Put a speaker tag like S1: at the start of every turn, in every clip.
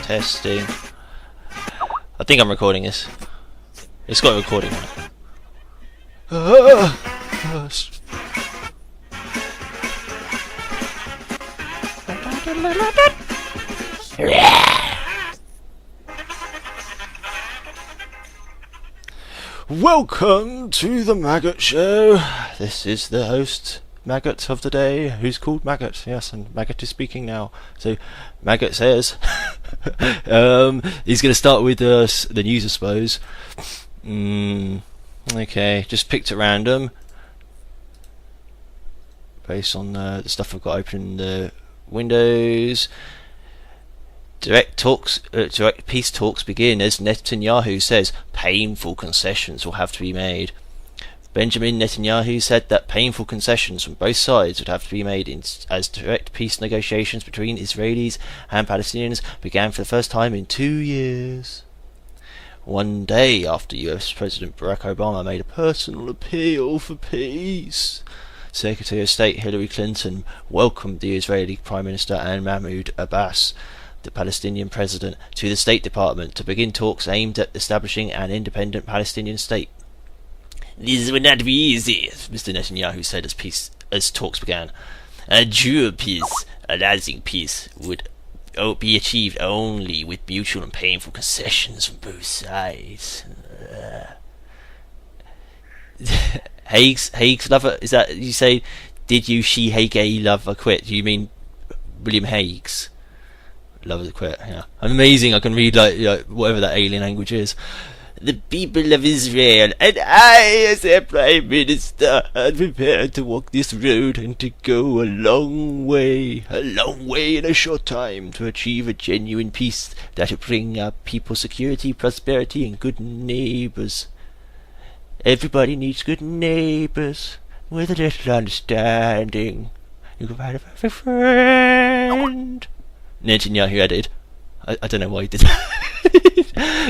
S1: Testing. I think I'm recording this. It's got a recording on it. Welcome to the Maggot Show. This is the host, Maggot of the day, who's called Maggot. Yes, and Maggot is speaking now. So, Maggot says, he's going to start with the news, I suppose. Okay, just picked at random, based on the stuff I've got open in the Windows. Direct peace talks begin as Netanyahu says painful concessions will have to be made. Benjamin Netanyahu said that painful concessions from both sides would have to be made as direct peace negotiations between Israelis and Palestinians began for the first time in 2 years. One day after US President Barack Obama made a personal appeal for peace, Secretary of State Hillary Clinton welcomed the Israeli Prime Minister and Mahmoud Abbas, the Palestinian president, to the State Department to begin talks aimed at establishing an independent Palestinian state. This would not be easy, Mr. Netanyahu said as talks began. A true peace, a lasting peace, would be achieved only with mutual and painful concessions from both sides. Haig's lover, is that you say? Did you she Haig lover quit? Do you mean William Hague's? Love it, quit. Yeah, amazing. I can read like whatever that alien language is. The people of Israel and I, as their Prime Minister, are prepared to walk this road and to go a long way in a short time to achieve a genuine peace that will bring our people security, prosperity, and good neighbours. Everybody needs good neighbours with a little understanding. You can find a perfect friend. Netanyahu added. I don't know why he did that.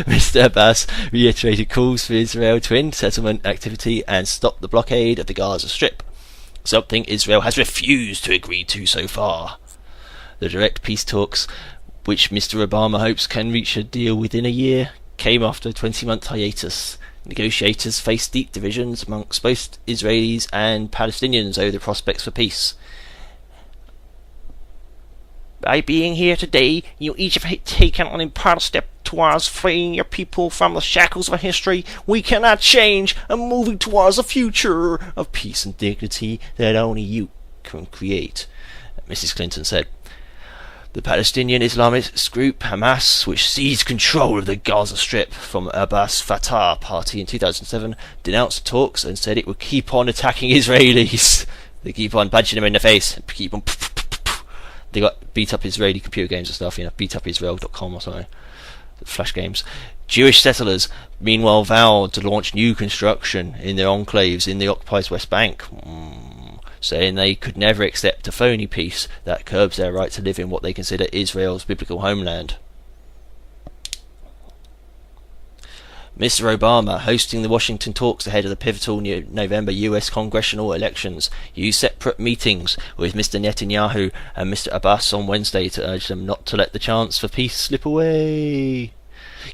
S1: Mr. Abbas reiterated calls for Israel to end settlement activity and stop the blockade of the Gaza Strip, something Israel has refused to agree to so far. The direct peace talks, which Mr. Obama hopes can reach a deal within a year, came after a 20-month hiatus. Negotiators face deep divisions amongst both Israelis and Palestinians over the prospects for peace. By being here today, you each have taken an important step towards freeing your people from the shackles of history we cannot change and moving towards a future of peace and dignity that only you can create, Mrs. Clinton said. The Palestinian Islamist group Hamas, which seized control of the Gaza Strip from Abbas Fatah party in 2007, denounced the talks and said it would keep on attacking Israelis. They keep on punching them in the face, keep on. They got beat up Israeli computer games and stuff, beatupisrael.com or something. Flash games. Jewish settlers, meanwhile, vowed to launch new construction in their enclaves in the occupied West Bank, saying they could never accept a phony peace that curbs their right to live in what they consider Israel's biblical homeland. Mr. Obama, hosting the Washington talks ahead of the pivotal November US congressional elections, used separate meetings with Mr. Netanyahu and Mr. Abbas on Wednesday to urge them not to let the chance for peace slip away.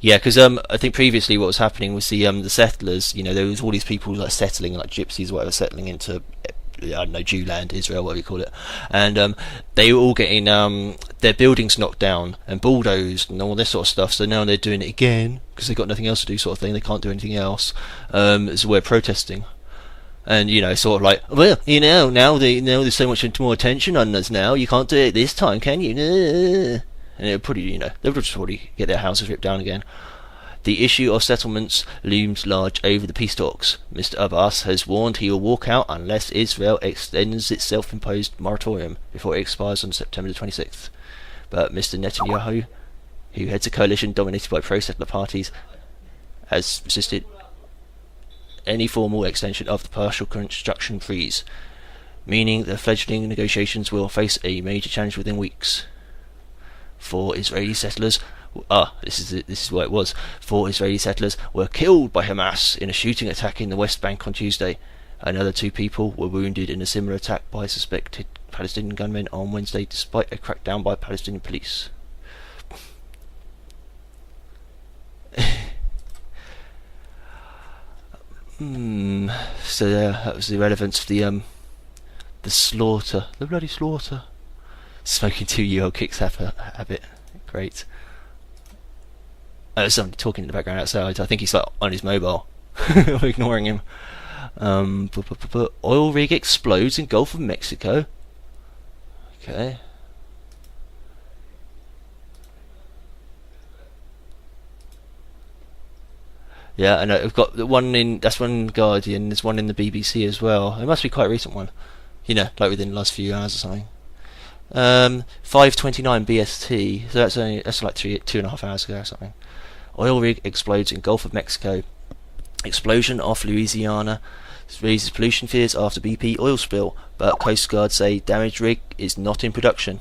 S1: Yeah, because I think previously what was happening was the settlers, there was all these people like settling, like gypsies or whatever, settling into, I don't know, Jewland, Israel, whatever you call it, and they were all getting their buildings knocked down and bulldozed and all this sort of stuff. So now they're doing it again because they've got nothing else to do, sort of thing. They can't do anything else. So we're protesting, and sort of like, well, now there's so much more attention on us now. You can't do it this time, can you? And it'll probably, they'll just probably get their houses ripped down again. The issue of settlements looms large over the peace talks. Mr. Abbas has warned he will walk out unless Israel extends its self-imposed moratorium before it expires on September the 26th. But Mr. Netanyahu, who heads a coalition dominated by pro-settler parties, has resisted any formal extension of the partial construction freeze, meaning the fledgling negotiations will face a major challenge within weeks. 4 Israeli settlers this is what it was. 4 Israeli settlers were killed by Hamas in a shooting attack in the West Bank on Tuesday. Another 2 people were wounded in a similar attack by suspected Palestinian gunmen on Wednesday, despite a crackdown by Palestinian police. So that was the relevance of the slaughter, the bloody slaughter. Smoking 2-year-old kicks habit. Great. There's somebody talking in the background outside. I think he's like on his mobile. We're ignoring him. Oil rig explodes in Gulf of Mexico. Okay. Yeah, I know. We've got the one in. That's one in Guardian. There's one in the BBC as well. It must be quite a recent one. You know, like within the last few hours or something. 5:29 BST. So that's like 2.5 hours ago or something. Oil rig explodes in Gulf of Mexico. Explosion off Louisiana raises pollution fears after BP oil spill, but Coast Guard say damaged rig is not in production.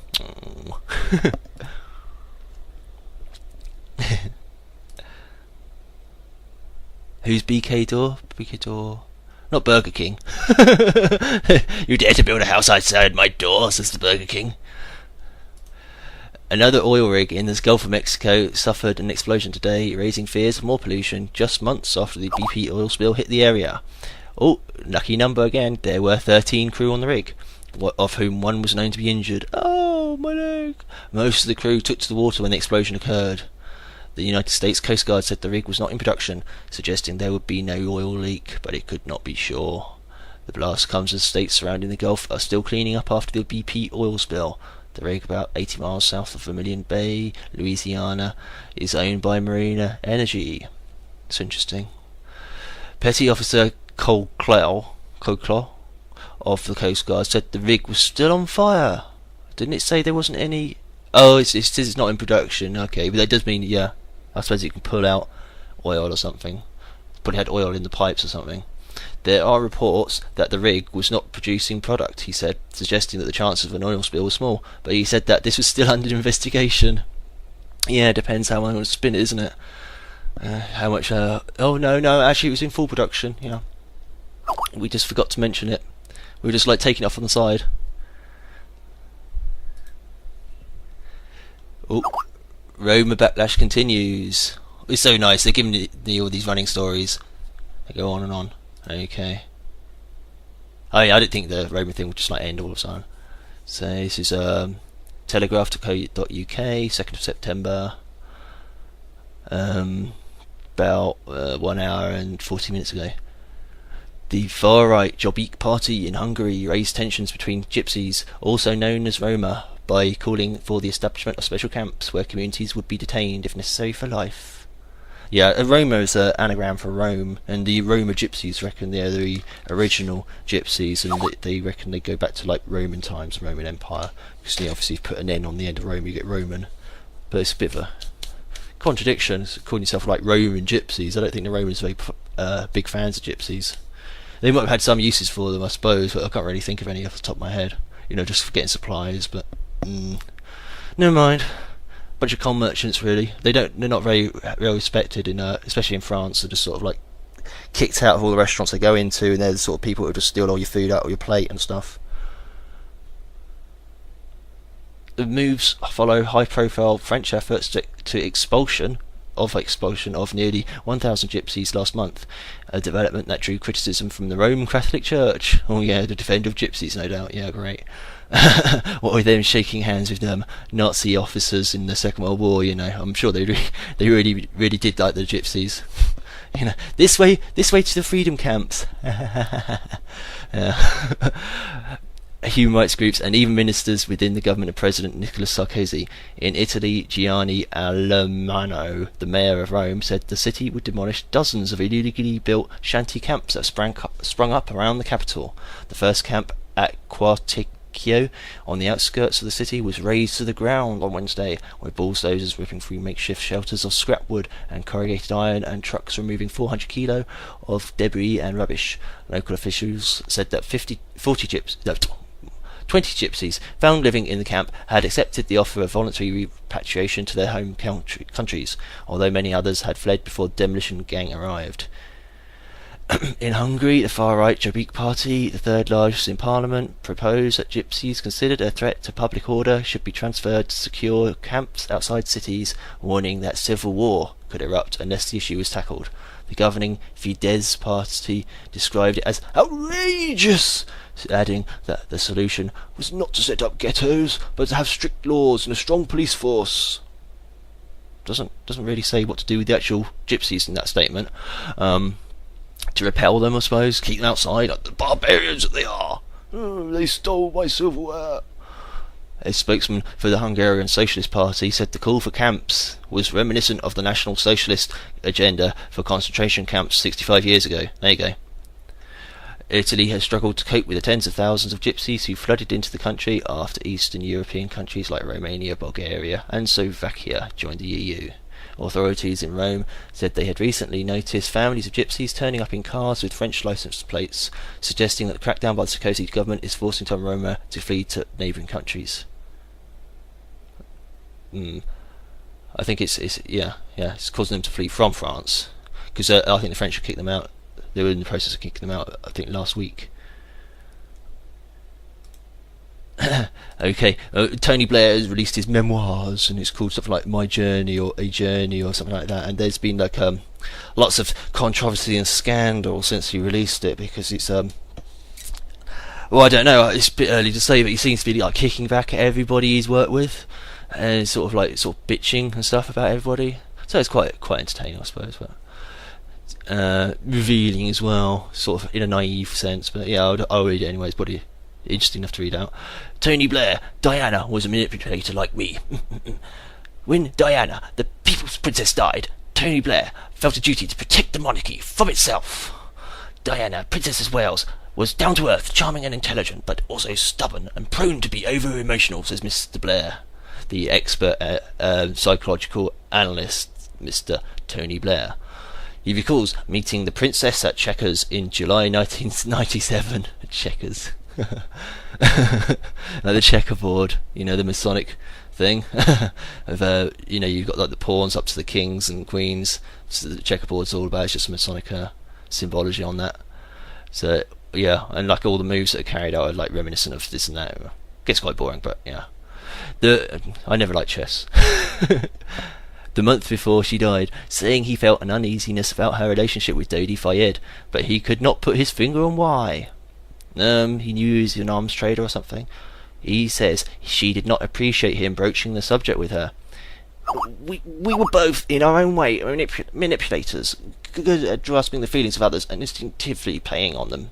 S1: Who's BK Door? BK Door. Not Burger King. You dare to build a house outside my door, says the Burger King. Another oil rig in the Gulf of Mexico suffered an explosion today, raising fears of more pollution just months after the BP oil spill hit the area. Oh, lucky number again. There were 13 crew on the rig, of whom one was known to be injured. Oh, my leg. Most of the crew took to the water when the explosion occurred. The United States Coast Guard said the rig was not in production, suggesting there would be no oil leak, but it could not be sure. The blast comes as states surrounding the Gulf are still cleaning up after the BP oil spill. The rig, about 80 miles south of Vermilion Bay, Louisiana, is owned by Marina Energy. It's interesting. Petty Officer Colclaw of the Coast Guard said the rig was still on fire. Didn't it say there wasn't any... Oh, it says it's not in production. Okay, but that does mean, yeah, I suppose you can pull out oil or something. Probably had oil in the pipes or something. There are reports that the rig was not producing product, he said, suggesting that the chances of an oil spill were small, but he said that this was still under investigation. Yeah, it depends how long to spin it, isn't it? How much... oh, no, actually it was in full production, yeah. We just forgot to mention it. We were just like taking it off on the side. Oh, Roma backlash continues. It's so nice, they're giving me all these running stories. They go on and on. Okay. Oh yeah, I didn't think the Roma thing would just like end all of a sudden. So this is telegraph.co.uk, 2nd of September. About 1 hour and 40 minutes ago. The far-right Jobbik party in Hungary raised tensions between gypsies, also known as Roma, by calling for the establishment of special camps where communities would be detained if necessary for life. Yeah, Roma is an anagram for Rome, and the Roma gypsies reckon they're the original gypsies, and they reckon they go back to like Roman times, Roman Empire, because they obviously put an N on the end of Rome, you get Roman. But it's a bit of a contradiction, it's calling yourself like Roman gypsies. I don't think the Romans are very big fans of gypsies. They might have had some uses for them, I suppose, but I can't really think of any off the top of my head. You know, just for getting supplies, but never mind. Bunch of con merchants, really. They're not very well respected in, especially in France. They're just sort of like kicked out of all the restaurants they go into, and they're the sort of people who just steal all your food out of your plate and stuff. The moves follow high-profile French efforts to expulsion of nearly 1,000 gypsies last month, a development that drew criticism from the Roman Catholic Church. Oh yeah, the defender of gypsies, no doubt. Yeah, great. What with them shaking hands with them Nazi officers in the Second World War, you know, I'm sure they really did like the gypsies. You know, this way to the freedom camps. Human rights groups and even ministers within the government of President Nicolas Sarkozy. In Italy, Gianni Alemanno, the mayor of Rome, said the city would demolish dozens of illegally built shanty camps that sprung up around the capital. The first camp at Quarticchio, on the outskirts of the city, was razed to the ground on Wednesday, with bulldozers ripping through makeshift shelters of scrap wood and corrugated iron, and trucks removing 400 kilo of debris and rubbish. Local officials said that 20 gypsies found living in the camp had accepted the offer of voluntary repatriation to their home countries, although many others had fled before the demolition gang arrived. In Hungary, the far-right Jobbik Party, the third largest in parliament, proposed that gypsies considered a threat to public order should be transferred to secure camps outside cities, warning that civil war could erupt unless the issue was tackled. The governing Fidesz party described it as outrageous, adding that the solution was not to set up ghettos, but to have strict laws and a strong police force. Doesn't really say what to do with the actual gypsies in that statement. To repel them, I suppose, keep them outside, like the barbarians that they are. Oh, they stole my silverware. A spokesman for the Hungarian Socialist Party said the call for camps was reminiscent of the National Socialist agenda for concentration camps 65 years ago. There you go. Italy has struggled to cope with the tens of thousands of gypsies who flooded into the country after Eastern European countries like Romania, Bulgaria and Slovakia joined the EU. Authorities in Rome said they had recently noticed families of gypsies turning up in cars with French licence plates, suggesting that the crackdown by the Sarkozy government is forcing some Roma to flee to neighbouring countries. I think it's causing them to flee from France, because I think the French have kicked them out. They were in the process of kicking them out, I think, last week. Okay, Tony Blair has released his memoirs, and it's called something like My Journey or A Journey or something like that. And there's been like lots of controversy and scandal since he released it, because it's well, I don't know, it's a bit early to say, but he seems to be like kicking back at everybody he's worked with, and sort of bitching and stuff about everybody. So it's quite entertaining, I suppose, but revealing as well, sort of in a naive sense. But yeah, I'll read it anyways. But interesting enough to read out. Tony Blair, Diana was a manipulator like me. When Diana, the people's princess, died, Tony Blair felt a duty to protect the monarchy from itself. Diana, Princess of Wales, was down to earth, charming and intelligent, but also stubborn and prone to be over-emotional, says Mr. Blair, the expert psychological analyst, Mr. Tony Blair. He recalls meeting the princess at Chequers in July 1997. Chequers. Like the checkerboard, the Masonic thing. Of you've got like the pawns up to the kings and queens. So the checkerboard's all about, it's just Masonic symbology on that. So yeah, and like all the moves that are carried out are like reminiscent of this and that. It gets quite boring, but yeah. I never liked chess. The month before she died, saying he felt an uneasiness about her relationship with Dodi Fayed, but he could not put his finger on why. He knew he was an arms trader or something. He says she did not appreciate him broaching the subject with her. We were both, in our own way, manipulators, good at grasping the feelings of others and instinctively playing on them.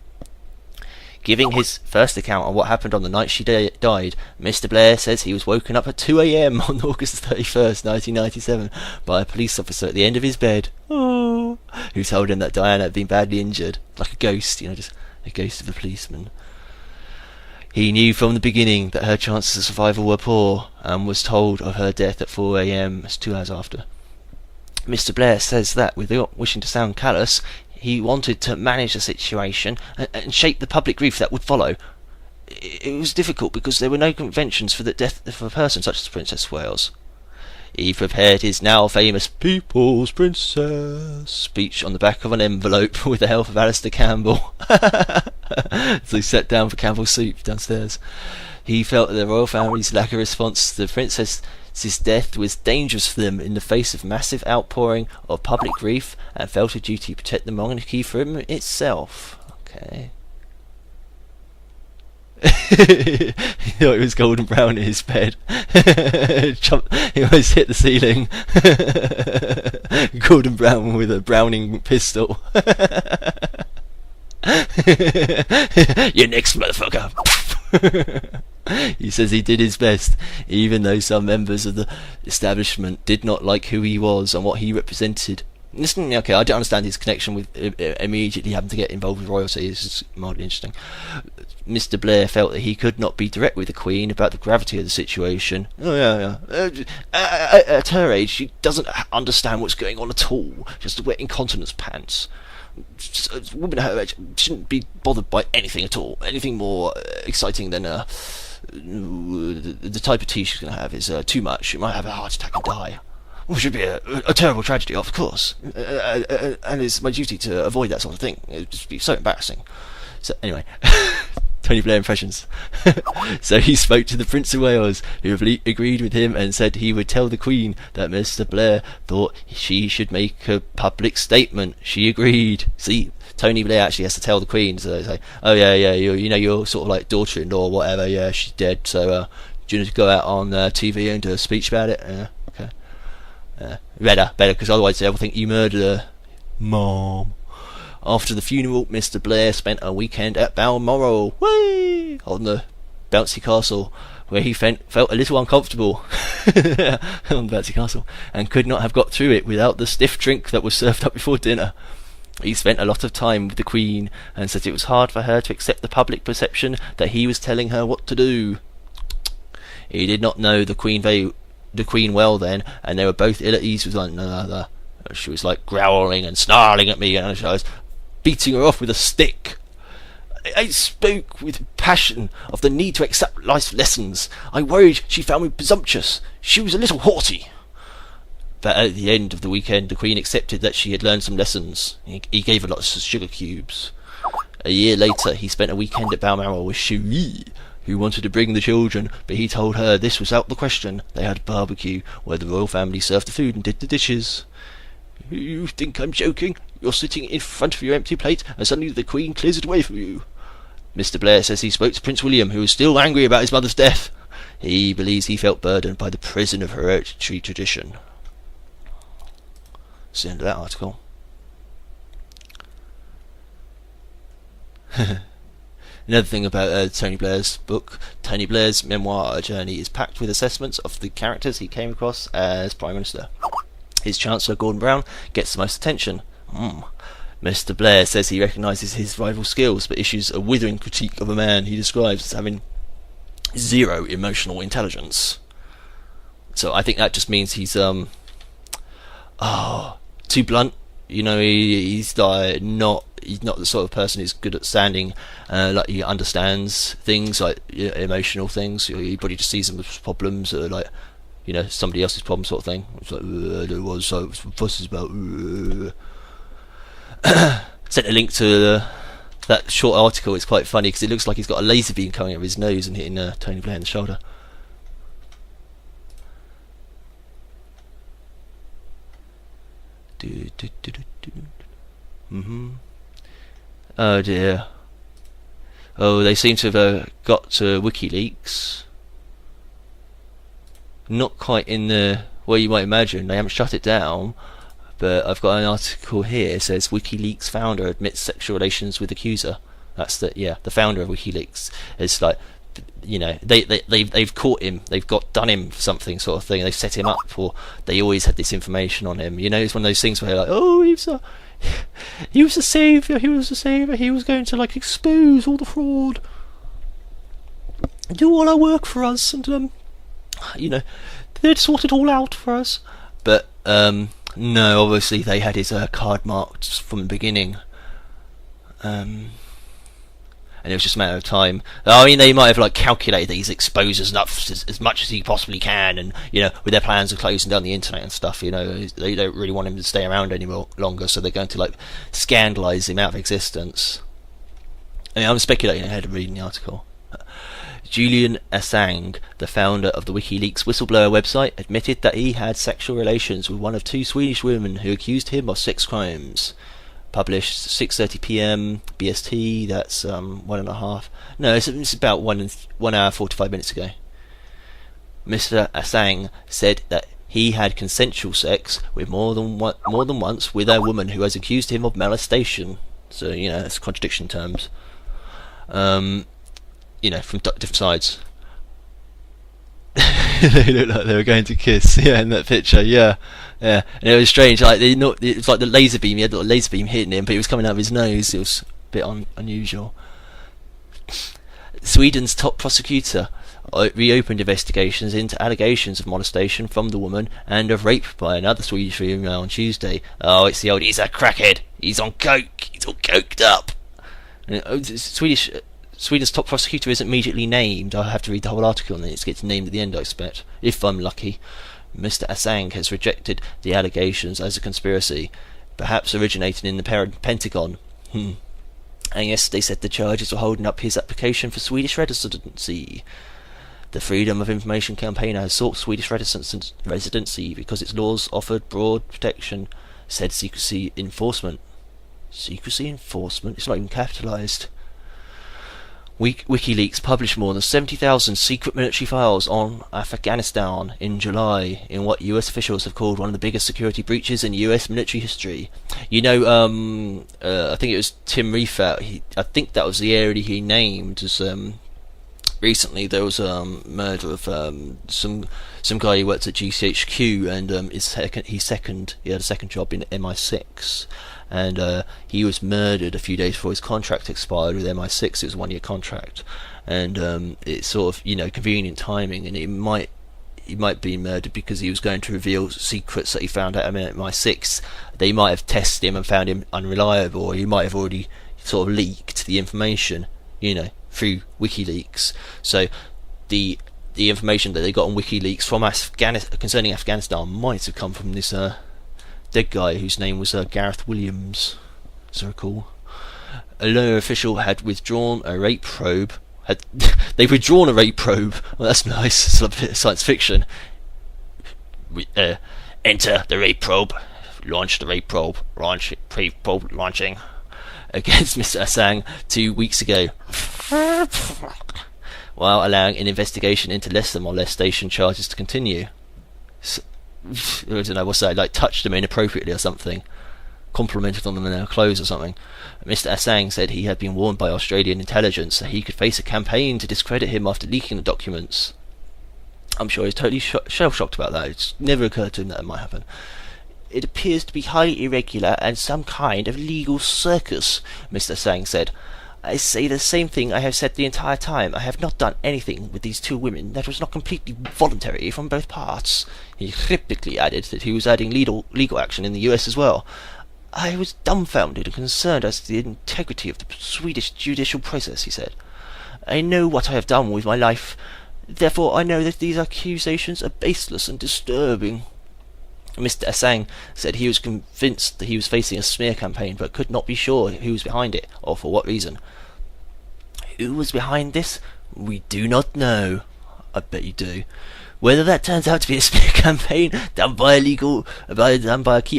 S1: Giving his first account on what happened on the night she died, Mr. Blair says he was woken up at 2 a.m. on August 31st, 1997, by a police officer at the end of his bed, who told him that Diana had been badly injured, like a ghost, just a ghost of a policeman. He knew from the beginning that her chances of survival were poor, and was told of her death at 4 a.m. 2 hours after. Mr. Blair says that, without wishing to sound callous, he wanted to manage the situation and shape the public grief that would follow. It was difficult because there were no conventions for the death of a person such as Princess of Wales. He prepared his now famous People's Princess speech on the back of an envelope with the help of Alistair Campbell. So he sat down for Campbell's soup downstairs. He felt that the royal family's lack of response to the princess's death was dangerous for them in the face of massive outpouring of public grief, and felt a duty to protect the monarchy from itself. Okay. He thought it was golden brown in his bed. He almost hit the ceiling. Golden brown with a Browning pistol. You're next, motherfucker. He says he did his best, even though some members of the establishment did not like who he was and what he represented. Listen, okay, I don't understand his connection with immediately having to get involved with royalty. This is mildly interesting. Mr. Blair felt that he could not be direct with the Queen about the gravity of the situation. Oh yeah. At her age, she doesn't understand what's going on at all. Just to wear incontinence pants. A woman her age shouldn't be bothered by anything at all. Anything more exciting than the type of tea she's going to have is too much. She might have a heart attack and die. Which should be a terrible tragedy, of course, and it's my duty to avoid that sort of thing. It would just be so embarrassing. So anyway, Tony Blair impressions. So he spoke to the Prince of Wales, who agreed with him and said he would tell the Queen that Mr. Blair thought she should make a public statement. She agreed. See, Tony Blair actually has to tell the Queen. So they say, "Oh yeah, your sort of like daughter-in-law or whatever. Yeah, she's dead. So do you need to go out on TV and do a speech about it?" Okay. Better, because otherwise they'll think you murdered her, Mom. After the funeral, Mr. Blair spent a weekend at Balmoral, on the bouncy castle, where he felt a little uncomfortable on the bouncy castle, and could not have got through it without the stiff drink that was served up before dinner. He spent a lot of time with the Queen, and said it was hard for her to accept the public perception that he was telling her what to do. He did not know the Queen well then, and they were both ill at ease with one another. She was like growling and snarling at me, and I was beating her off with a stick. I spoke with passion of the need to accept life lessons. I worried she found me presumptuous. She was a little haughty. But at the end of the weekend, the Queen accepted that she had learned some lessons. He gave her lots of sugar cubes. A year later, he spent a weekend at Balmoral with Cherie, who wanted to bring the children, but he told her this was out the question. They had a barbecue, where the royal family served the food and did the dishes. You think I'm joking? You're sitting in front of your empty plate, and suddenly the Queen clears it away from you. Mr. Blair says he spoke to Prince William, who was still angry about his mother's death. He believes he felt burdened by the prison of hereditary tradition. That's the end of that article. Another thing about Tony Blair's book, Tony Blair's memoir journey is packed with assessments of the characters he came across as Prime Minister. His Chancellor, Gordon Brown, gets the most attention. Mr. Blair says he recognises his rival's skills, but issues a withering critique of a man he describes as having zero emotional intelligence. So I think that just means he's too blunt. You know, he's not the sort of person who's good at standing, like he understands things like emotional things. He probably just sees them as problems, like somebody else's problem sort of thing. It's like there was so fusses about. Sent a link to that short article. It's quite funny because it looks like he's got a laser beam coming out of his nose and hitting Tony Blair in the shoulder. Oh dear. Oh, they seem to have got to WikiLeaks. Not quite in the way you might imagine. They haven't shut it down. But I've got an article here. It says WikiLeaks founder admits sexual relations with accuser. That's the founder of WikiLeaks. It's like, they've caught him. They've done him for something sort of thing. They've set him up, or they always had this information on him. It's one of those things where they're like, oh, he was a savior. He was going to like expose all the fraud, do all our work for us, and they'd sort it all out for us. But no, obviously they had his card marked from the beginning, and it was just a matter of time. I mean, they might have like calculated that he's exposed as much as he possibly can, and with their plans of closing down the internet and stuff, they don't really want him to stay around any longer, so they're going to like scandalise him out of existence. I mean, I'm speculating ahead of reading the article. Julian Assange, the founder of the WikiLeaks whistleblower website, admitted that he had sexual relations with one of two Swedish women who accused him of sex crimes. Published 6:30 p.m. BST. That's 1.5. No, it's about 1 hour 45 minutes ago. Mr. Assange said that he had consensual sex with more than once with a woman who has accused him of molestation. So it's contradiction terms. From different sides. They looked like they were going to kiss, in that picture, yeah. And it was strange, like it's like the laser beam. He had a little laser beam hitting him, but it was coming out of his nose. It was a bit unusual. Sweden's top prosecutor reopened investigations into allegations of molestation from the woman and of rape by another Swedish female on Tuesday. Oh, it's the old, he's a crackhead. He's on coke. He's all coked up. Sweden's top prosecutor isn't immediately named. I'll have to read the whole article and then it gets named at the end, I expect, if I'm lucky. Mr. Assange has rejected the allegations as a conspiracy, perhaps originating in the Pentagon. And yesterday said the charges were holding up his application for Swedish residency. The Freedom of Information campaign has sought Swedish residency because its laws offered broad protection, said secrecy enforcement. Secrecy enforcement? It's not even capitalised. WikiLeaks published more than 70,000 secret military files on Afghanistan in July, in what US officials have called one of the biggest security breaches in US military history. You know, I think it was Tim Riefat. I think that was the area he named as. Recently there was a murder of some guy who worked at GCHQ, and he had a second job in MI6, and he was murdered a few days before his contract expired with MI6. It was a 1-year contract, and it's sort of, you know, convenient timing, and he might be murdered because he was going to reveal secrets that he found out at MI6. They might have tested him and found him unreliable, or he might have already sort of leaked the information, you know, through WikiLeaks. So the information that they got on WikiLeaks from concerning Afghanistan might have come from this dead guy whose name was Gareth Williams, as I recall. A lower official had withdrawn a rape probe. They've withdrawn a rape probe. Well, that's nice. It's a bit of science fiction. Enter the rape probe. Launch the rape probe. Probe launching. Against Mr. Assange 2 weeks ago, while allowing an investigation into less than molestation charges to continue. I don't know, what's that, like touched them inappropriately or something, complimented on them in their clothes or something. Mr. Assange said he had been warned by Australian intelligence that he could face a campaign to discredit him after leaking the documents. I'm sure he's totally shell-shocked about that. It's never occurred to him that it might happen. It appears to be highly irregular and some kind of legal circus, Mr. Assange said. I say the same thing I have said the entire time. I have not done anything with these two women that was not completely voluntary from both parts. He cryptically added that he was adding legal action in the US as well. I was dumbfounded and concerned as to the integrity of the Swedish judicial process, he said. I know what I have done with my life. Therefore I know that these accusations are baseless and disturbing. Mr. Assange said he was convinced that he was facing a smear campaign, but could not be sure who was behind it, or for what reason. Who was behind this? We do not know. I bet you do. Whether that turns out to be a smear campaign done by a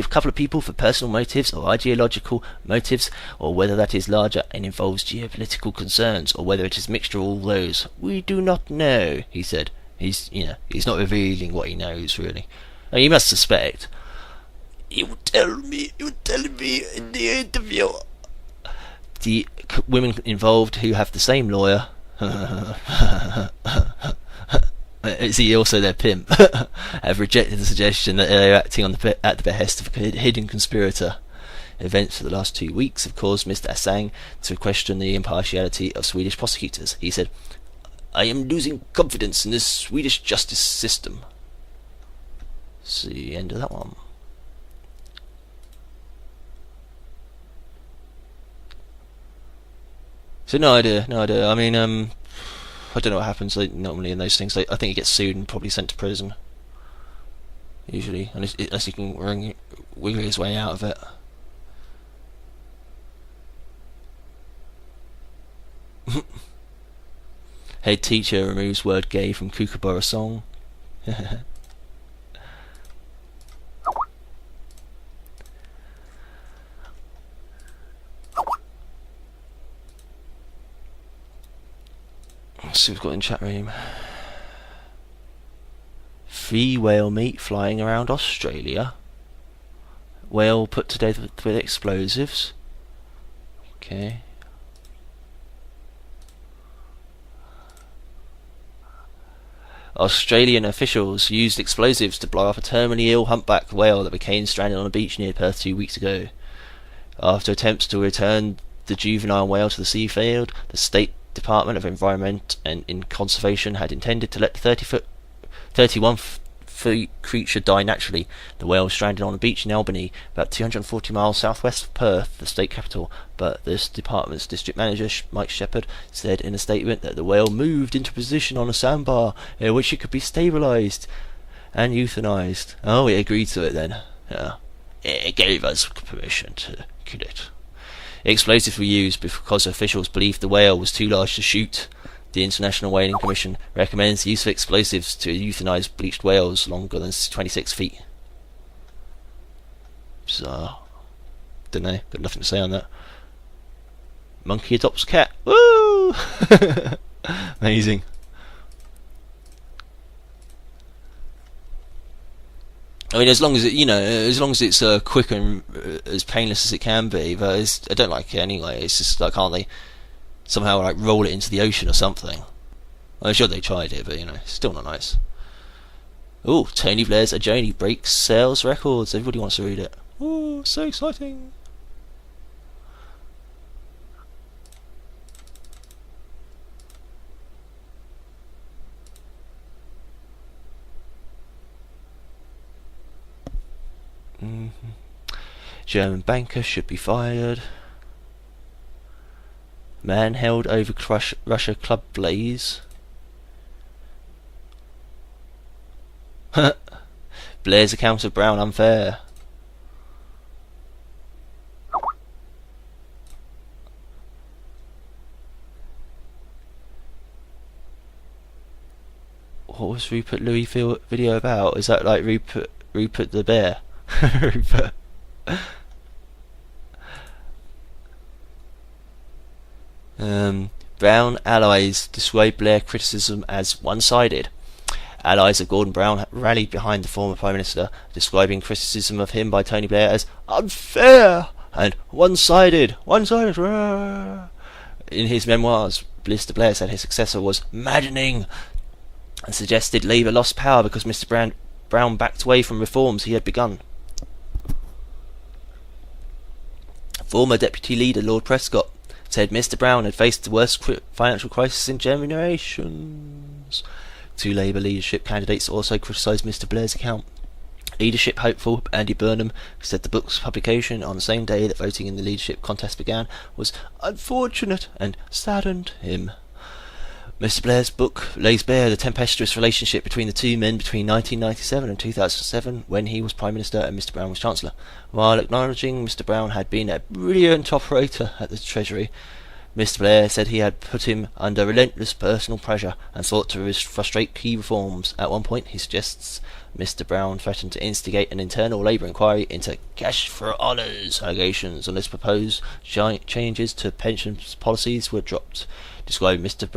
S1: couple of people for personal motives or ideological motives, or whether that is larger and involves geopolitical concerns, or whether it is a mixture of all those, we do not know, he said. He's not revealing what he knows, really. He must suspect. You were telling me in the interview. The women involved, who have the same lawyer, is he also their pimp, have rejected the suggestion that they are acting at the behest of a hidden conspirator. Events for the last 2 weeks have caused Mr. Assange to question the impartiality of Swedish prosecutors. He said, I am losing confidence in the Swedish justice system. See the end of that one. So no idea. I mean, I don't know what happens normally in those things. I think he gets sued and probably sent to prison. Usually, unless he can wiggle his way out of it. Head teacher removes word gay from Kookaburra song. Let's see what we've got in chat room. Free whale meat flying around Australia. Whale put to death with explosives. Okay. Australian officials used explosives to blow up a terminally ill humpback whale that became stranded on a beach near Perth 2 weeks ago. After attempts to return the juvenile whale to the sea failed, the State Department of Environment and Conservation had intended to let the 31-foot creature die naturally. The whale was stranded on a beach in Albany, about 240 miles southwest of Perth, the state capital, but this department's district manager, Mike Shepherd, said in a statement that the whale moved into position on a sandbar in which it could be stabilised. and euthanized. Oh, it agreed to it then. Yeah. It gave us permission to kill it. Explosives were used because officials believed the whale was too large to shoot. The International Whaling Commission recommends the use of explosives to euthanize bleached whales longer than 26 feet. So, don't know, got nothing to say on that. Monkey adopts cat. Woo! Amazing. I mean, as long as it's quick and as painless as it can be, but I don't like it anyway. It's just like, can't they somehow like roll it into the ocean or something? I'm sure they tried it, but it's still not nice. Oh, Tony Blair's A Journey breaks sales records. Everybody wants to read it. Oh, so exciting! German banker should be fired. Man held over Russia club blaze. Blair's account of Brown unfair. What was Rupert Louis video about? Is that like Rupert the bear? Rupert. Brown allies described Blair criticism as one-sided. Allies of Gordon Brown rallied behind the former Prime Minister, describing criticism of him by Tony Blair as unfair and one-sided. One-sided. In his memoirs, Mr. Blair said his successor was maddening and suggested Labour lost power because Mr. Brown backed away from reforms he had begun. Former Deputy Leader Lord Prescott said Mr. Brown had faced the worst financial crisis in generations. Two Labour leadership candidates also criticised Mr. Blair's account. Leadership hopeful Andy Burnham said the book's publication on the same day that voting in the leadership contest began was unfortunate and saddened him. Mr. Blair's book lays bare the tempestuous relationship between the two men between 1997 and 2007, when he was Prime Minister and Mr. Brown was Chancellor. While acknowledging Mr. Brown had been a brilliant operator at the Treasury, Mr. Blair said he had put him under relentless personal pressure and sought to frustrate key reforms. At one point, he suggests Mr. Brown threatened to instigate an internal Labour inquiry into cash for honours allegations unless proposed changes to pensions policies were dropped, describing Mr.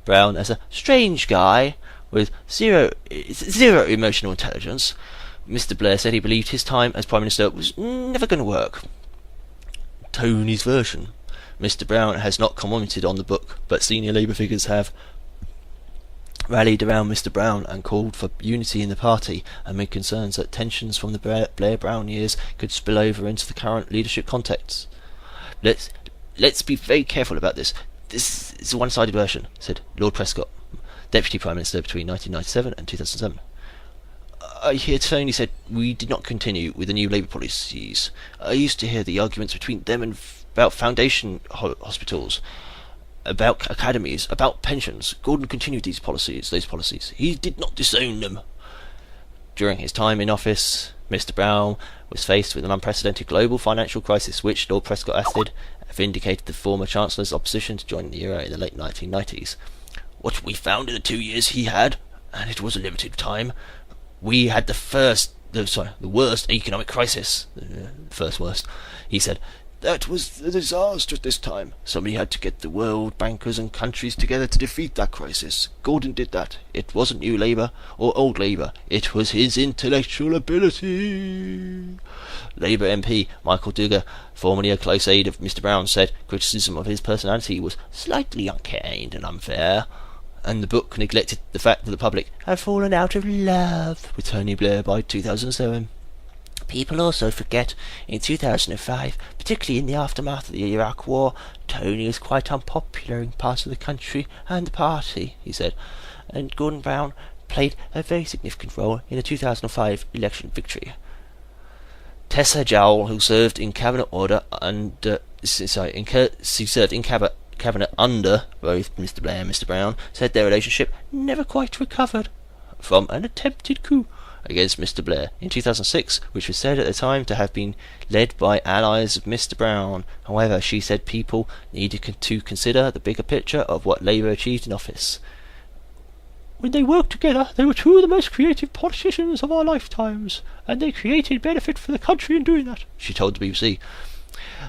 S1: Brown as a strange guy with zero emotional intelligence. Mr. Blair said he believed his time as Prime Minister was never going to work. Tony's version. Mr. Brown has not commented on the book, but senior Labour figures have rallied around Mr. Brown and called for unity in the party amid concerns that tensions from the Blair-Brown years could spill over into the current leadership context. Let's be very careful about this. This is a one-sided version, said Lord Prescott, Deputy Prime Minister between 1997 and 2007. I hear Tony said we did not continue with the new Labour policies. I used to hear the arguments between them and about foundation hospitals, about academies, about pensions. Gordon continued those policies. He did not disown them. During his time in office, Mr. Brown was faced with an unprecedented global financial crisis which, Lord Prescott added, vindicated the former Chancellor's opposition to joining the euro in the late 1990s. What we found in the 2 years he had, and it was a limited time, we had the worst economic crisis. The first worst. He said, that was a disaster at this time. Somebody had to get the world bankers and countries together to defeat that crisis. Gordon did that. It wasn't New Labour or Old Labour. It was his intellectual ability. Labour MP Michael Duggar, formerly a close aide of Mr. Brown, said criticism of his personality was slightly unkind and unfair, and the book neglected the fact that the public had fallen out of love with Tony Blair by 2007. People also forget, in 2005, particularly in the aftermath of the Iraq War, Tony was quite unpopular in parts of the country and the party, he said, and Gordon Brown played a very significant role in the 2005 election victory. Tessa Jowell, who served in cabinet under both Mr. Blair and Mr. Brown, said their relationship never quite recovered from an attempted coup against Mr. Blair in 2006, which was said at the time to have been led by allies of Mr. Brown. However, she said people needed to consider the bigger picture of what Labour achieved in office. When they worked together, they were two of the most creative politicians of our lifetimes, and they created benefit for the country in doing that, she told the BBC.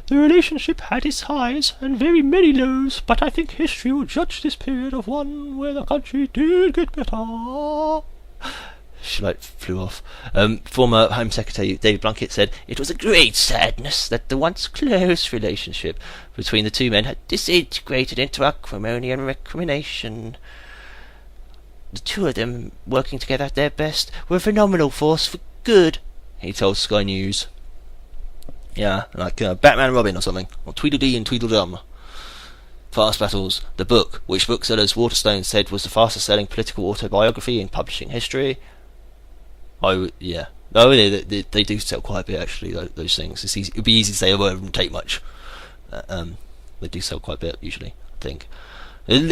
S1: The relationship had its highs and very many lows, but I think history will judge this period of one where the country did get better. She flew off. Former Home Secretary David Blunkett said it was a great sadness that the once close relationship between the two men had disintegrated into acrimony and recrimination. The two of them, working together at their best, were a phenomenal force for good, he told Sky News. Yeah, like Batman and Robin or something, or Tweedledee and Tweedledum. Fast Battles, the book, which booksellers Waterstone said was the fastest selling political autobiography in publishing history. Yeah. No, they do sell quite a bit, actually, those things. It's easy, it'd be easy to say, oh, it wouldn't take much. They do sell quite a bit, usually, I think.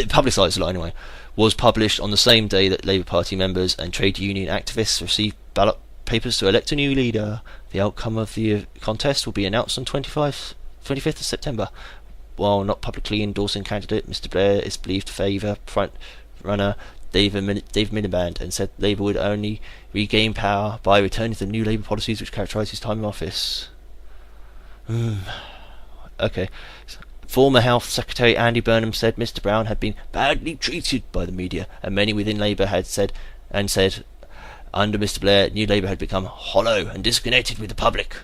S1: Publicised a lot, anyway. Was published on the same day that Labour Party members and trade union activists received ballot papers to elect a new leader. The outcome of the contest will be announced on 25th of September. While not publicly endorsing candidate, Mr. Blair is believed to favour front-runner David Miliband, and said Labour would only regain power by returning to the new Labour policies which characterised his time in office. Okay. Former Health Secretary Andy Burnham said Mr. Brown had been badly treated by the media, and many within Labour had said under Mr. Blair, New Labour had become hollow and disconnected with the public.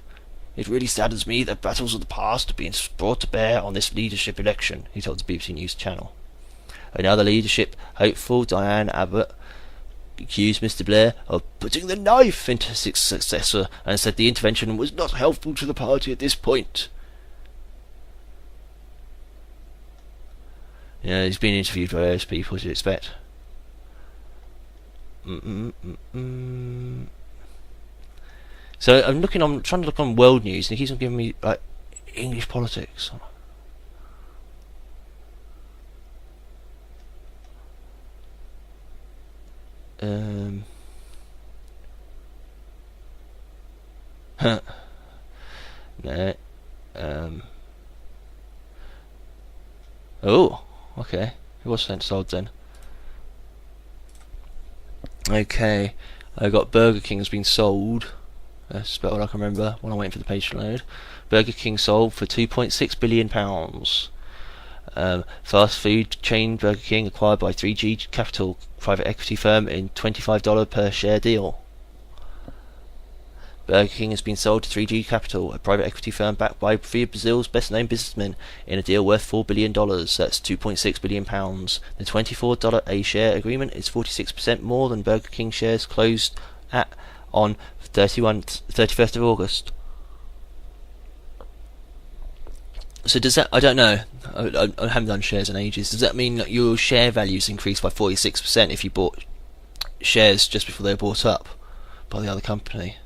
S1: It really saddens me that battles of the past are being brought to bear on this leadership election, he told the BBC News channel. Another leadership hopeful, Diane Abbott, accused Mr. Blair of putting the knife into his successor and said the intervention was not helpful to the party at this point. Yeah, he's been interviewed by various people, as you'd expect. So I'm trying to look on world news, and he keeps on giving me like English politics. No. Oh, okay. It was sent sold then. Okay, I got Burger King has been sold. That's about all I can remember when I'm waiting for the page to load. Burger King sold for £2.6 billion. Fast food chain Burger King acquired by 3G Capital private equity firm in $25 per share deal. Burger King has been sold to 3G Capital, a private equity firm backed by three of Brazil's best-known businessmen, in a deal worth $4 billion. That's £2.6 billion. The $24 a share agreement is 46% more than Burger King shares closed at on 31st of August. So does that, I don't know, I haven't done shares in ages, does that mean that your share values increased by 46% if you bought shares just before they were bought up by the other company?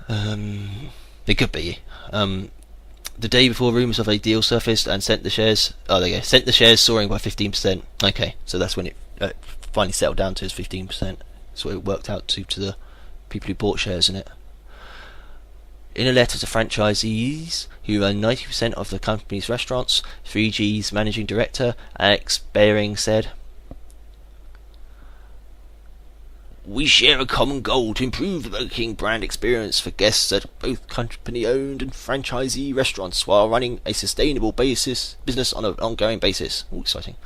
S1: It could be. The day before, rumours of a deal surfaced and sent the shares soaring by 15%. Okay, so that's when it finally settled down to 15%. That's what it worked out to the people who bought shares in it. In a letter to franchisees who run 90% of the company's restaurants, 3G's managing director Alex Baring said, "We share a common goal to improve the Burger King brand experience for guests at both company-owned and franchisee restaurants while running a sustainable business on an ongoing basis." Ooh, exciting.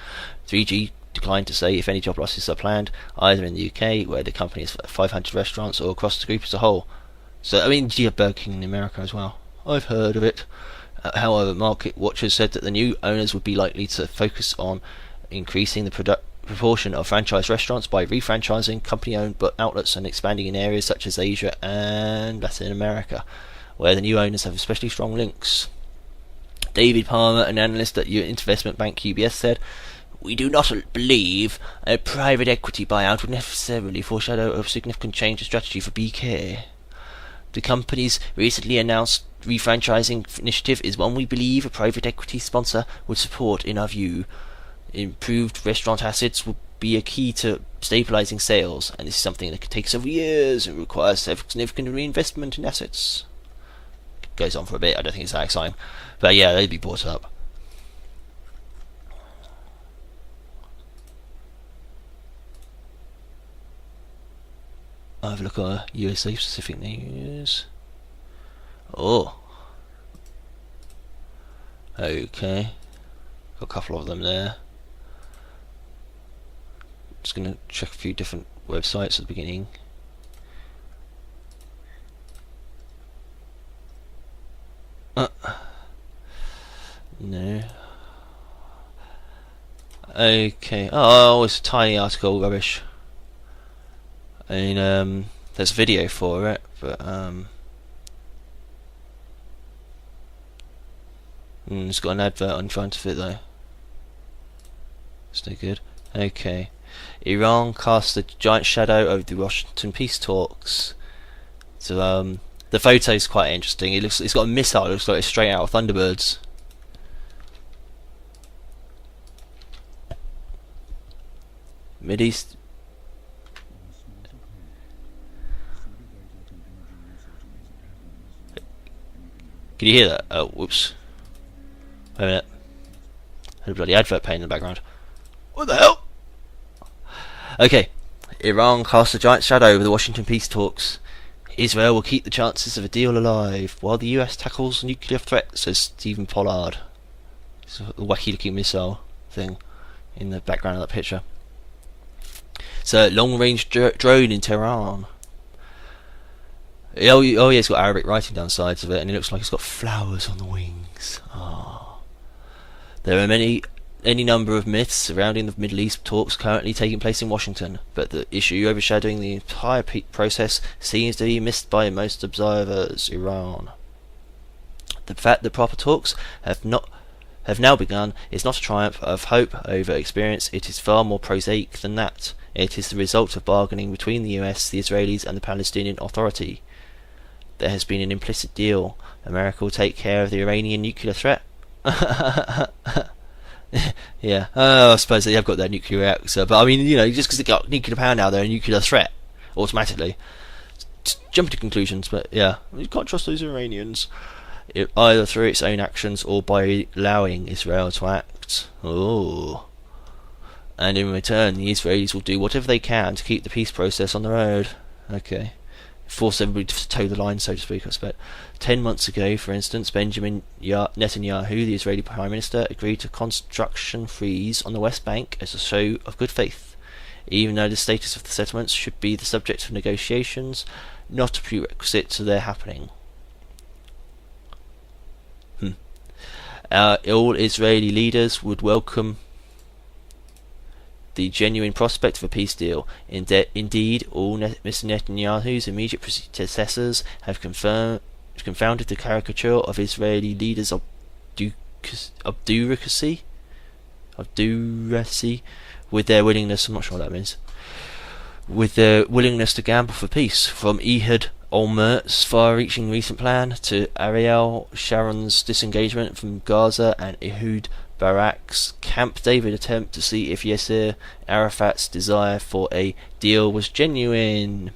S1: 3G declined to say if any job losses are planned, either in the UK, where the company has 500 restaurants, or across the group as a whole. So, I mean, you have Burger King in America as well. I've heard of it. However, market watchers said that the new owners would be likely to focus on increasing the proportion of franchise restaurants by refranchising company-owned outlets and expanding in areas such as Asia and Latin America, where the new owners have especially strong links. David Palmer, an analyst at investment bank UBS, said, "We do not believe a private equity buyout would necessarily foreshadow a significant change in strategy for BK. The company's recently announced refranchising initiative is one we believe a private equity sponsor would support. In our view, improved restaurant assets will be a key to stabilizing sales, and this is something that could take several years and requires significant reinvestment in assets. It goes on for a bit, I don't think it's that exciting. But yeah, they'd be bought up. I'll have a look at USA specific news. Oh. Okay. Got a couple of them there. Just going to check a few different websites at the beginning. No. Okay. Oh, it's a tiny article, rubbish. I mean, there's a video for it, but it's got an advert on front of it though. It's no good. Okay. Iran casts a giant shadow over the Washington peace talks. So the photo's quite interesting. It's got a missile. It looks like it's straight out of Thunderbirds. Mideast. Can you hear that? Oh, whoops. Wait a minute. Had a bloody advert playing in the background. What the hell? Okay. Iran casts a giant shadow over the Washington peace talks. Israel will keep the chances of a deal alive while the US tackles nuclear threat, says Stephen Pollard. It's a wacky looking missile thing in the background of that picture. It's a long range drone in Tehran. Oh yeah, it's got Arabic writing down the sides of it, and it looks like it's got flowers on the wings. Ah. There are any number of myths surrounding the Middle East talks currently taking place in Washington, but the issue overshadowing the entire process seems to be missed by most observers: Iran. The fact that proper talks have now begun is not a triumph of hope over experience. It is far more prosaic than that. It is the result of bargaining between the US, the Israelis, and the Palestinian Authority. There has been an implicit deal. America will take care of the Iranian nuclear threat. Yeah, I suppose they have got their nuclear reactor, but I mean, just because they got nuclear power now, they're a nuclear threat automatically. Jump to conclusions, but yeah, you can't trust those Iranians, either through its own actions or by allowing Israel to act. Oh. And in return, the Israelis will do whatever they can to keep the peace process on the road. Okay. Force everybody to toe the line, so to speak, I expect. 10 months ago, for instance, Benjamin Netanyahu, the Israeli Prime Minister, agreed to construction freeze on the West Bank as a show of good faith, even though the status of the settlements should be the subject of negotiations, not a prerequisite to their happening. All Israeli leaders would welcome the genuine prospect of a peace deal. Indeed, all Mr. Netanyahu's immediate predecessors have confounded the caricature of Israeli leaders' obduracy with their willingness. I'm not sure what that means. With their willingness to gamble for peace, from Ehud Olmert's far-reaching recent plan to Ariel Sharon's disengagement from Gaza and Ehud Barak's Camp David attempt to see if Yasser Arafat's desire for a deal was genuine.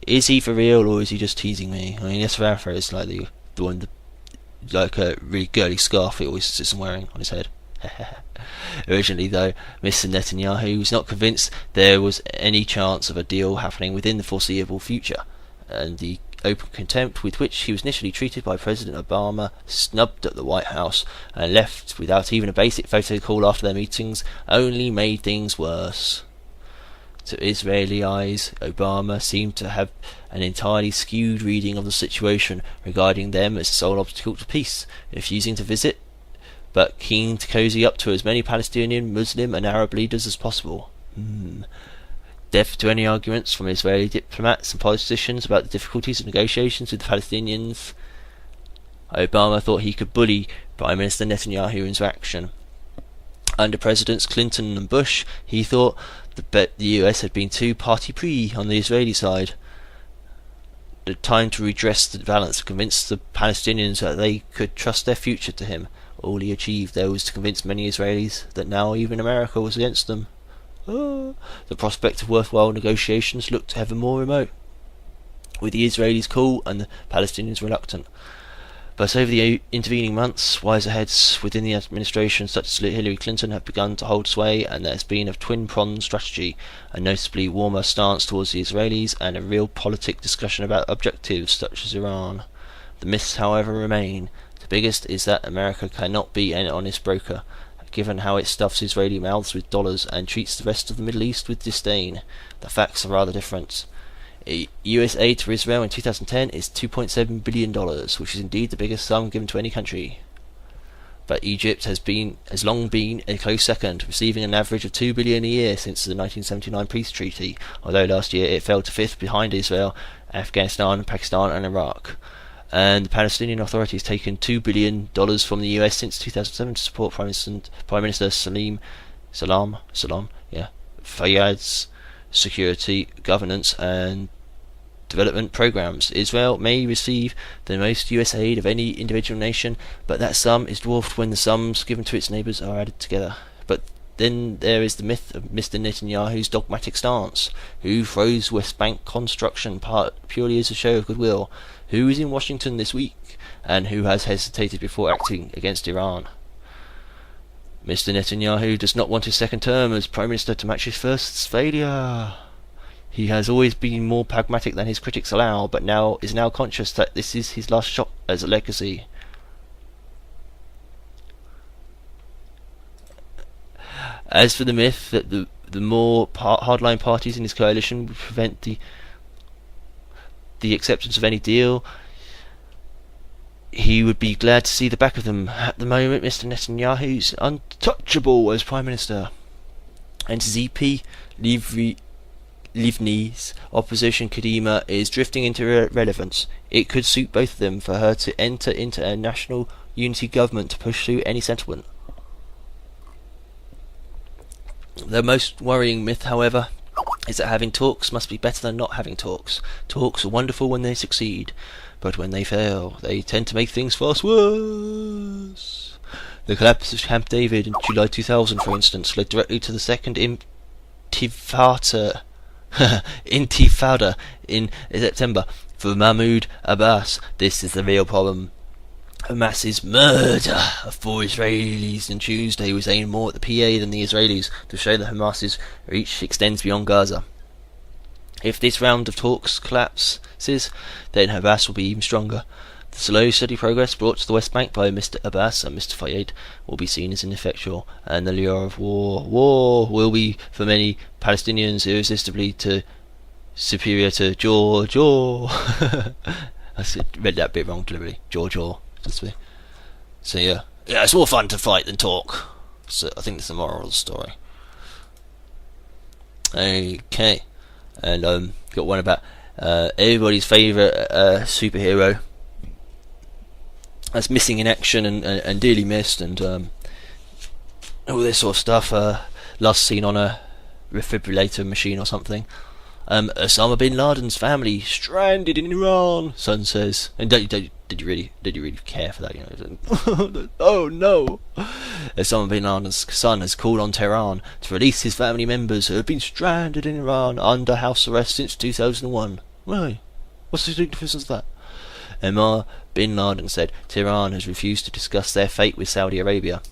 S1: Is he for real, or is he just teasing me? I mean, Yasser Arafat is like the one, like a really girly scarf he always sits wearing on his head. Originally, though, Mr. Netanyahu was not convinced there was any chance of a deal happening within the foreseeable future, and the open contempt with which he was initially treated by President Obama, snubbed at the White House, and left without even a basic photo call after their meetings, only made things worse. To Israeli eyes, Obama seemed to have an entirely skewed reading of the situation, regarding them as the sole obstacle to peace, refusing to visit, but keen to cozy up to as many Palestinian, Muslim and Arab leaders as possible. Deaf to any arguments from Israeli diplomats and politicians about the difficulties of negotiations with the Palestinians, Obama thought he could bully Prime Minister Netanyahu into action. Under Presidents Clinton and Bush, he thought the US had been too party-prix on the Israeli side. The time to redress the balance to convince the Palestinians that they could trust their future to him. All he achieved there was to convince many Israelis that now even America was against them. The prospect of worthwhile negotiations looked ever more remote, with the Israelis cool and the Palestinians reluctant. But over the intervening months, wiser heads within the administration, such as Hillary Clinton, have begun to hold sway, and there has been a twin-pronged strategy, a noticeably warmer stance towards the Israelis, and a real politic discussion about objectives such as Iran. The myths, however, remain. The biggest is that America cannot be an honest broker, given how it stuffs Israeli mouths with dollars and treats the rest of the Middle East with disdain. The facts are rather different. US aid to Israel in 2010 is $2.7 billion, which is indeed the biggest sum given to any country. But Egypt has long been a close second, receiving an average of $2 billion a year since the 1979 peace treaty, although last year it fell to fifth behind Israel, Afghanistan, Pakistan and Iraq. And the Palestinian Authority has taken $2 billion from the US since 2007 to support Prime Minister Salam Fayyad's security, governance and development programs. Israel may receive the most US aid of any individual nation, but that sum is dwarfed when the sums given to its neighbours are added together. But then there is the myth of Mr. Netanyahu's dogmatic stance. Who throws West Bank construction purely as a show of goodwill? Who is in Washington this week? And who has hesitated before acting against Iran? Mr. Netanyahu does not want his second term as Prime Minister to match his first's failure. He has always been more pragmatic than his critics allow, but is now conscious that this is his last shot as a legacy. As for the myth that the more hardline parties in his coalition would prevent the acceptance of any deal, he would be glad to see the back of them. At the moment, Mr. Netanyahu's untouchable as Prime Minister, and Zipi Livni's opposition Kadima is drifting into irrelevance. It could suit both of them for her to enter into a national unity government to push through any settlement. The most worrying myth, however, is that having talks must be better than not having talks. Talks are wonderful when they succeed, but when they fail, they tend to make things far worse. The collapse of Camp David in July 2000, for instance, led directly to the second Intifada in September. For Mahmoud Abbas, this is the real problem. Hamas's murder of 4 Israelis on Tuesday was aimed more at the PA than the Israelis, to show that Hamas's reach extends beyond Gaza. If this round of talks collapses, then Abbas will be even stronger. The slow, steady progress brought to the West Bank by Mr. Abbas and Mr. Fayyad will be seen as ineffectual, and the lure of war will be, for many Palestinians, irresistibly superior to jaw. I read that bit wrong deliberately. Jaw. So yeah, it's more fun to fight than talk. So I think that's the moral of the story. Okay, and got one about everybody's favourite superhero that's missing in action and dearly missed, and all this sort of stuff. Last seen on a defibrillator machine or something. Osama bin Laden's family stranded in Iran, Sun says. And did you really care for that? You know? Oh no! Osama bin Laden's son has called on Tehran to release his family members who have been stranded in Iran under house arrest since 2001. Why? What's the significance of that? Omar bin Laden said Tehran has refused to discuss their fate with Saudi Arabia.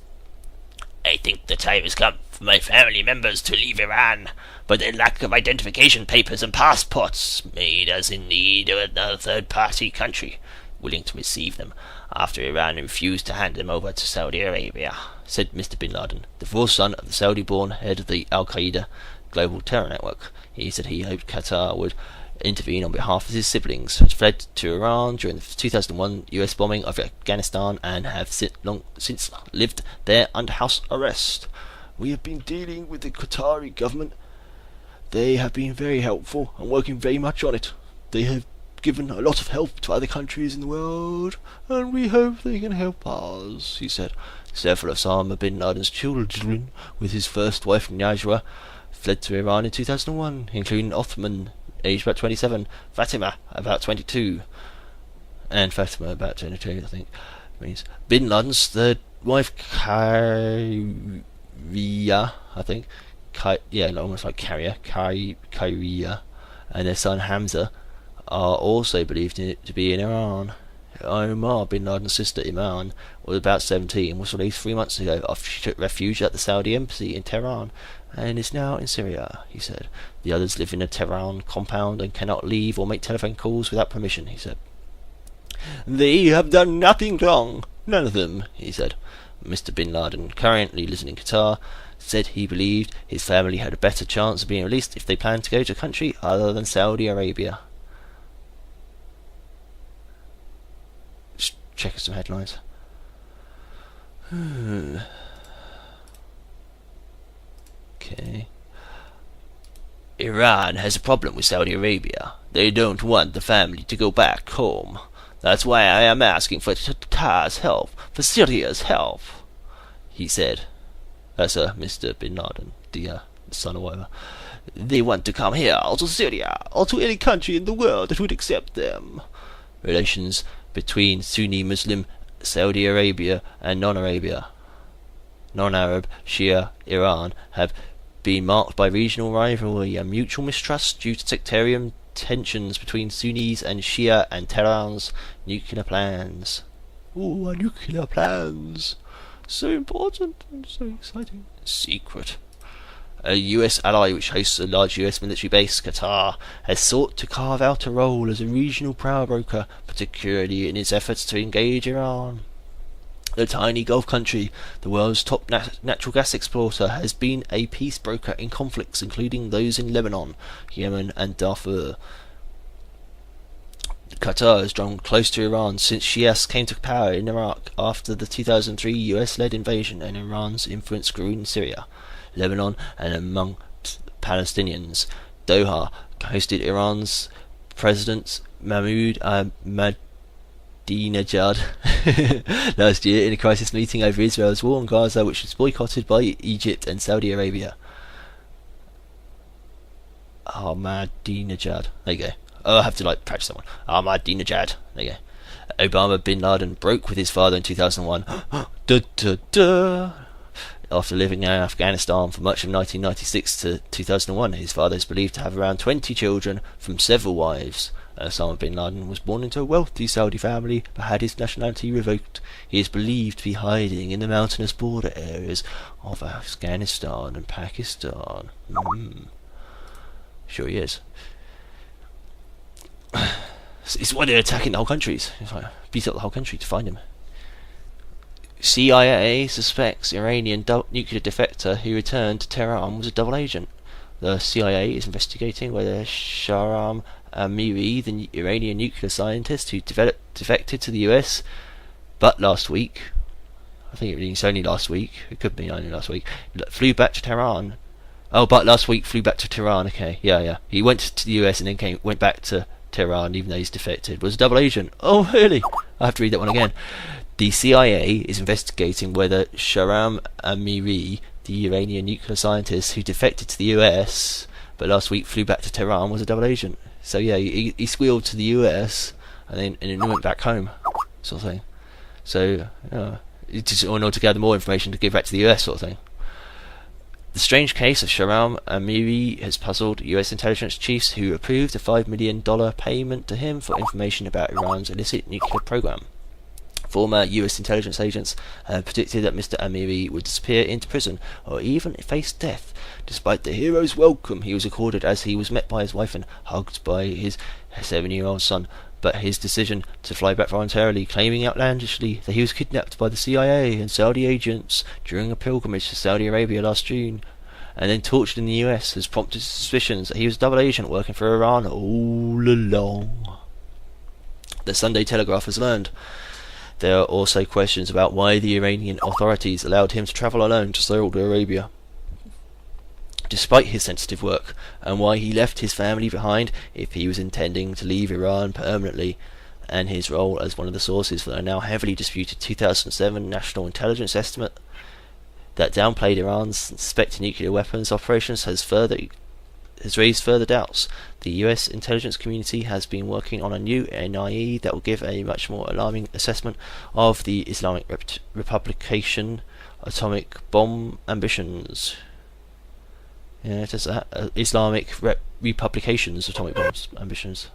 S1: I think the time has come for my family members to leave Iran, but their lack of identification papers and passports made us in need of another third-party country willing to receive them after Iran refused to hand them over to Saudi Arabia, said Mr. bin Laden, the fourth son of the Saudi-born head of the Al-Qaeda global terror network. He said he hoped Qatar would intervene on behalf of his siblings, who had fled to Iran during the 2001 US bombing of Afghanistan and have since lived there under house arrest. We have been dealing with the Qatari government. They have been very helpful and working very much on it. They have given a lot of help to other countries in the world, and we hope they can help us, he said. Several of Osama bin Laden's children, with his first wife Najwa, fled to Iran in 2001, including Othman, aged about 27, Fatima, about 22, and Fatima about 22, I think. Means Bin Laden's third wife, Khairiyah, I think, almost like Kyria, and their son Hamza are also believed to be in Iran. Omar bin Laden's sister Iman was about 17 and was released 3 months ago after she took refuge at the Saudi embassy in Tehran and is now in Syria, he said. The others live in a Tehran compound and cannot leave or make telephone calls without permission, he said. They have done nothing wrong, none of them, he said. Mr. bin Laden, currently living in Qatar, said he believed his family had a better chance of being released if they planned to go to a country other than Saudi Arabia. Just check some headlines. Okay. Iran has a problem with Saudi Arabia. They don't want the family to go back home. That's why I am asking for Qatar's help, for Syria's help, he said. That's Mr. bin Laden, the son or whatever. They want to come here, or to Syria, or to any country in the world that would accept them. Relations between Sunni Muslim Saudi Arabia and non-Arab Shia Iran have been marked by regional rivalry and mutual mistrust due to sectarian tensions between Sunnis and Shia and Tehran's nuclear plans. Ooh, our nuclear plans. So important and so exciting. Secret. A US ally which hosts a large US military base, Qatar, has sought to carve out a role as a regional power broker, particularly in its efforts to engage Iran. The tiny Gulf country, the world's top natural gas exporter, has been a peace broker in conflicts including those in Lebanon, Yemen and Darfur. Qatar has drawn close to Iran since Shias came to power in Iraq after the 2003 US-led invasion, and Iran's influence grew in Syria, Lebanon and among Palestinians. Doha hosted Iran's President Mahmoud Ahmadinejad last year in a crisis meeting over Israel's war on Gaza, which was boycotted by Egypt and Saudi Arabia. Ahmadinejad. There you go. Oh, I have to practice that one. Ahmadinejad. There you go. Obama bin Laden broke with his father in 2001. After living in Afghanistan for much of 1996 to 2001, his father is believed to have around 20 children from several wives. Osama bin Laden was born into a wealthy Saudi family but had his nationality revoked. He is believed to be hiding in the mountainous border areas of Afghanistan and Pakistan. Sure he is. It's why they're attacking the whole countries. It's like beat up the whole country to find him. CIA suspects Iranian nuclear defector who returned to Tehran was a double agent. The CIA is investigating whether Shahram Amiri, the Iranian nuclear scientist who defected to the US, but last week, I think it's only last week, it could be only last week, flew back to Tehran. Oh, but last week flew back to Tehran, okay, yeah. He went to the US and then went back to Tehran even though he's defected. Was a double agent. Oh, really? I have to read that one again. The CIA is investigating whether Shahram Amiri, the Iranian nuclear scientist who defected to the US but last week flew back to Tehran, was a double agent. So yeah, he squealed to the US and then went back home, sort of thing. So just in order to gather more information to give back to the US, sort of thing. The strange case of Shahram Amiri has puzzled US intelligence chiefs who approved a $5 million payment to him for information about Iran's illicit nuclear program. Former US intelligence agents predicted that Mr. Amiri would disappear into prison or even face death. Despite the hero's welcome he was accorded as he was met by his wife and hugged by his 7-year-old son, but his decision to fly back voluntarily, claiming outlandishly that he was kidnapped by the CIA and Saudi agents during a pilgrimage to Saudi Arabia last June, and then tortured in the US, has prompted suspicions that he was a double agent working for Iran all along. The Sunday Telegraph has learned there are also questions about why the Iranian authorities allowed him to travel alone to Saudi Arabia, despite his sensitive work, and why he left his family behind if he was intending to leave Iran permanently, and his role as one of the sources for the now heavily disputed 2007 national intelligence estimate that downplayed Iran's suspected nuclear weapons operations has raised further doubts. The US intelligence community has been working on a new NIE that will give a much more alarming assessment of the Islamic Republican atomic bomb ambitions. Yeah, it is that. Islamic republications of atomic bombs ambitions.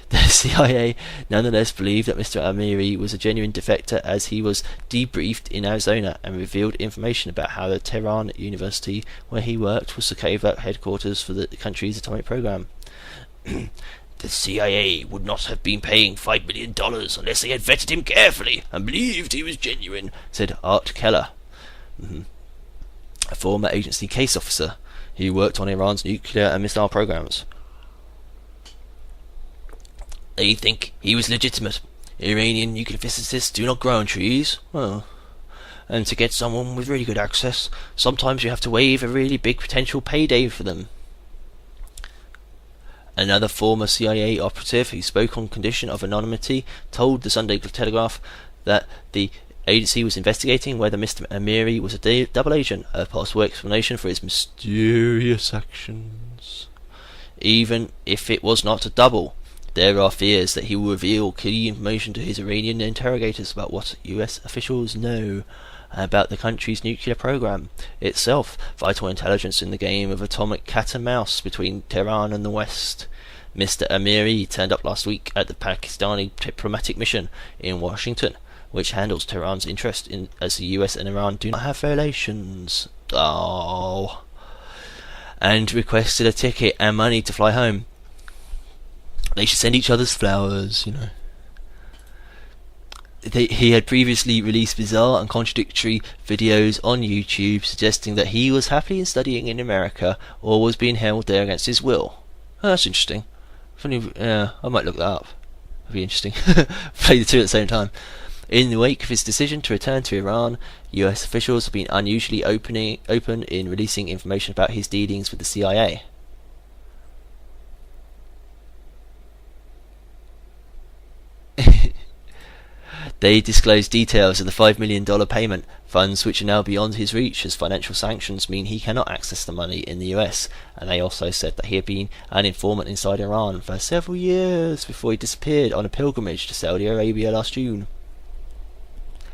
S1: The CIA nonetheless believed that Mr. Amiri was a genuine defector, as he was debriefed in Arizona and revealed information about how the Tehran University where he worked was the covert headquarters for the country's atomic program. The CIA would not have been paying $5 million unless they had vetted him carefully and believed he was genuine, said Art Keller, a former agency case officer who worked on Iran's nuclear and missile programs. They think he was legitimate. Iranian nuclear physicists do not grow on trees. Well, and to get someone with really good access, sometimes you have to waive a really big potential payday for them. Another former CIA operative who spoke on condition of anonymity told the Sunday Telegraph that the agency was investigating whether Mr. Amiri was a double agent, a possible explanation for his mysterious actions. Even if it was not a double, there are fears that he will reveal key information to his Iranian interrogators about what US officials know about the country's nuclear program itself, vital intelligence in the game of atomic cat and mouse between Tehran and the West. Mr. Amiri turned up last week at the Pakistani diplomatic mission in Washington, which handles Tehran's interest in as the US and Iran do not have relations. And requested a ticket and money to fly home. They should send each other's flowers, you know. He had previously released bizarre and contradictory videos on YouTube suggesting that he was happily studying in America or was being held there against his will. Oh, that's interesting. Funny, I might look that up. It'd be interesting. Play the two at the same time. In the wake of his decision to return to Iran, US officials have been unusually open in releasing information about his dealings with the CIA. They disclosed details of the $5 million payment, funds which are now beyond his reach as financial sanctions mean he cannot access the money in the US, and they also said that he had been an informant inside Iran for several years before he disappeared on a pilgrimage to Saudi Arabia last June.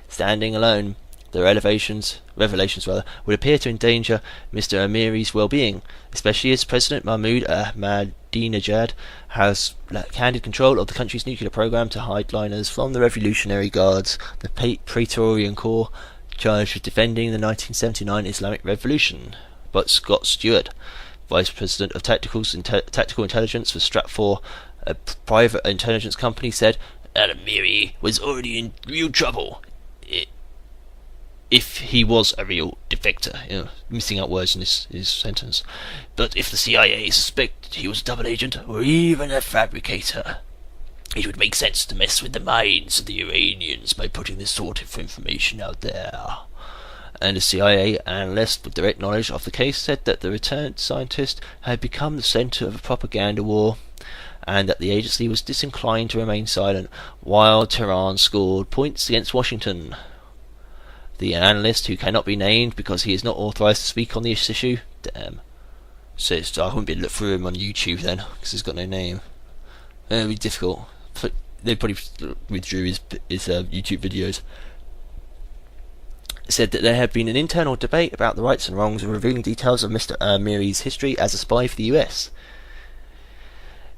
S1: Standing alone, the revelations would appear to endanger Mr. Amiri's well-being, especially as President Mahmoud Ahmadinejad has handed control of the country's nuclear program to hardliners from the Revolutionary Guards, the Praetorian Corps, charged with defending the 1979 Islamic Revolution. But Scott Stewart, Vice President of Tactical Intelligence for Stratfor, a private intelligence company, said Amiri was already in real trouble if he was a real defector, missing out words in his sentence. But if the CIA suspected he was a double agent or even a fabricator, it would make sense to mess with the minds of the Iranians by putting this sort of information out there. And a CIA analyst with direct knowledge of the case said that the returned scientist had become the centre of a propaganda war, and that the agency was disinclined to remain silent while Tehran scored points against Washington. The analyst, who cannot be named because he is not authorised to speak on this issue, says I wouldn't be able to look through him on YouTube then, because he's got no name. It would be difficult. They probably withdrew his YouTube videos. Said that there had been an internal debate about the rights and wrongs of revealing details of Mr. Amiri's history as a spy for the US.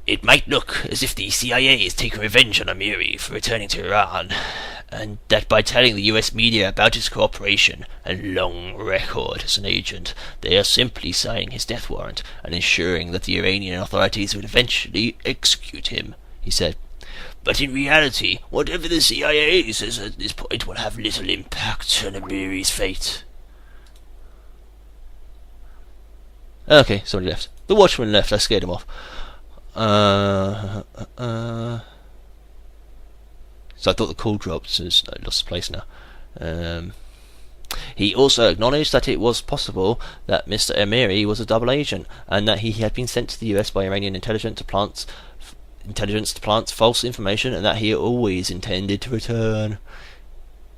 S1: It might look as if the CIA is taking revenge on Amiri for returning to Iran, and that by telling the US media about his cooperation and long record as an agent, they are simply signing his death warrant and ensuring that the Iranian authorities would eventually execute him, he said. But in reality, whatever the CIA says at this point will have little impact on Amiri's fate. Okay, somebody left. The watchman left, I scared him off. So I thought the call dropped, so I lost the place now. He also acknowledged that it was possible that Mr. Amiri was a double agent, and that he had been sent to the US by Iranian intelligence to plant false information, and that he always intended to return.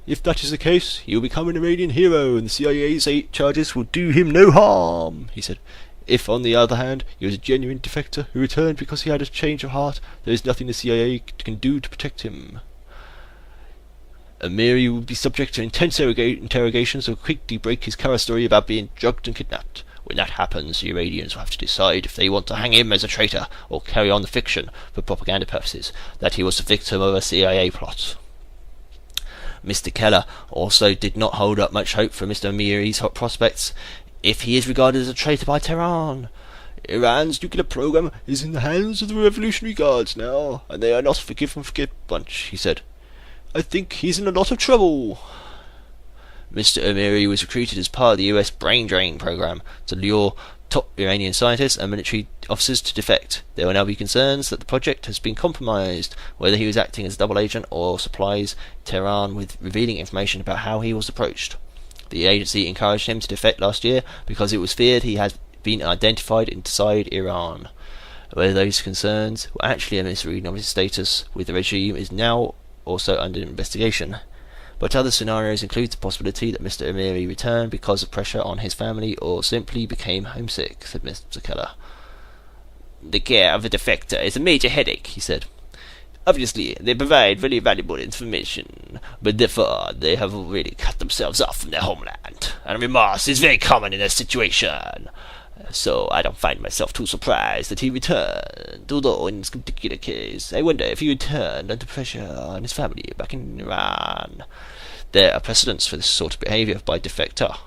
S1: If that is the case, he will become an Iranian hero, and the CIA's 8 charges will do him no harm, he said. If, on the other hand, he was a genuine defector who returned because he had a change of heart, there is nothing the CIA can do to protect him. Amiri will be subject to intense interrogations that will quickly break his cover story about being drugged and kidnapped. When that happens, the Iranians will have to decide if they want to hang him as a traitor or carry on the fiction, for propaganda purposes, that he was the victim of a CIA plot. Mr. Keller also did not hold up much hope for Mr. Amiri's hot prospects if he is regarded as a traitor by Tehran. Iran's nuclear program is in the hands of the Revolutionary Guards now, and they are not a forgive and forget bunch, he said. I think he's in a lot of trouble. Mr. Amiri was recruited as part of the US brain drain program to lure top Iranian scientists and military officers to defect. There will now be concerns that the project has been compromised, whether he was acting as a double agent or supplies Tehran with revealing information about how he was approached. The agency encouraged him to defect last year because it was feared he had been identified inside Iran. Whether those concerns were actually a misreading of his status with the regime is now also under investigation. But other scenarios include the possibility that Mr. Amiri returned because of pressure on his family or simply became homesick, said Mr. Keller. The care of a defector is a major headache, he said. Obviously, they provide very valuable information, but therefore they have already cut themselves off from their homeland, and remorse is very common in their situation. So I don't find myself too surprised that he returned, although in this particular case, I wonder if he returned under pressure on his family back in Iran. There are precedents for this sort of behaviour by defector.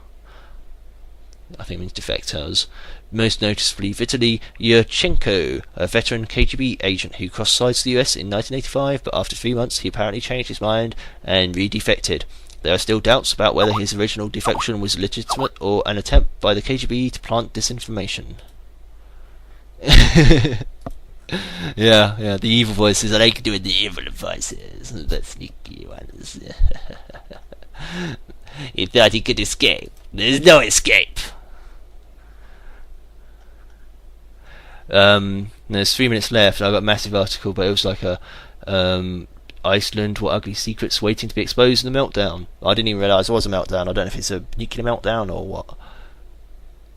S1: I think it means defectors. Most noticeably, Vitaly Yurchenko, a veteran KGB agent who crossed sides to the US in 1985, but after 3 months he apparently changed his mind and redefected. There are still doubts about whether his original defection was legitimate or an attempt by the KGB to plant disinformation. yeah, the evil voices. I like doing the evil voices. The sneaky ones. He thought he could escape. There's no escape. There's 3 minutes left. I've got a massive article, but it was like a Iceland, what ugly secrets waiting to be exposed in the meltdown. I didn't even realise there was a meltdown. I don't know if it's a nuclear meltdown or what.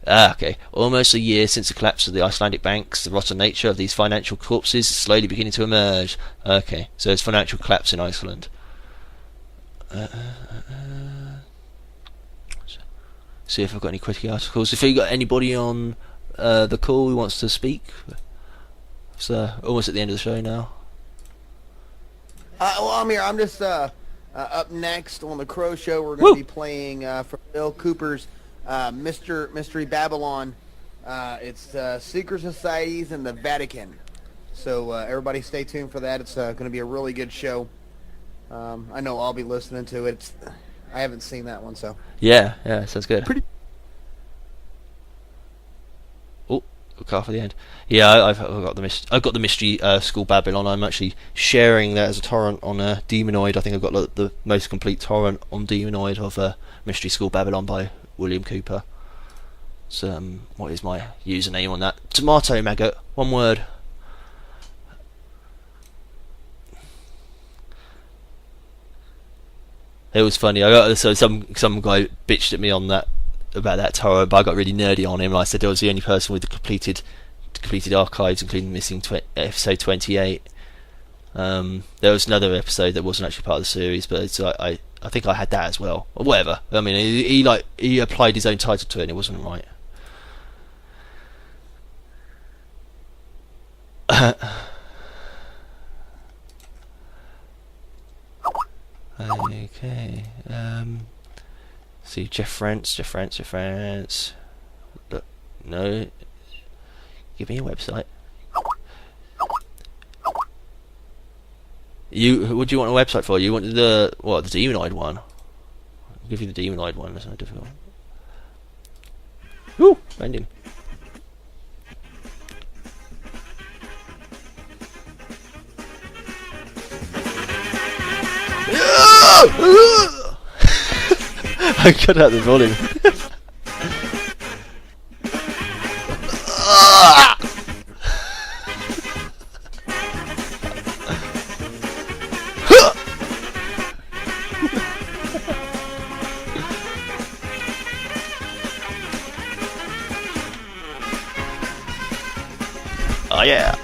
S1: Okay. Almost a year since the collapse of the Icelandic banks, the rotten nature of these financial corpses is slowly beginning to emerge. Okay, so it's financial collapse in Iceland. See if I've got any quickie articles. If you got anybody on the call who wants to speak, it's almost at the end of the show now.
S2: Well, I'm here. I'm just up next on the Crow Show. We're going to be playing from Bill Cooper's Mystery Babylon. It's Secret Societies in the Vatican. So everybody stay tuned for that. It's going to be a really good show. I know I'll be listening to it. I haven't seen that one, so.
S1: Yeah, sounds good. Car for the end. Yeah, I've got the Mystery School Babylon. I'm actually sharing that as a torrent on Demonoid. I think I've got the most complete torrent on Demonoid of Mystery School Babylon by William Cooper. So what is my username on that? Tomato Maggot. One word. It was funny. I got some guy bitched at me on that. About that torrent, but I got really nerdy on him, and I said I was the only person with the completed archives, including missing episode 28. There was another episode that wasn't actually part of the series, but I think I had that as well, or whatever. I mean, he applied his own title to it, and it wasn't right. Okay. See, Jeff France. Look, no. Give me a website. What do you want a website for? You want the Demonoid one? I'll give you the Demonoid one. That's not difficult. Woo! Bending. I cut out the volume. Oh yeah.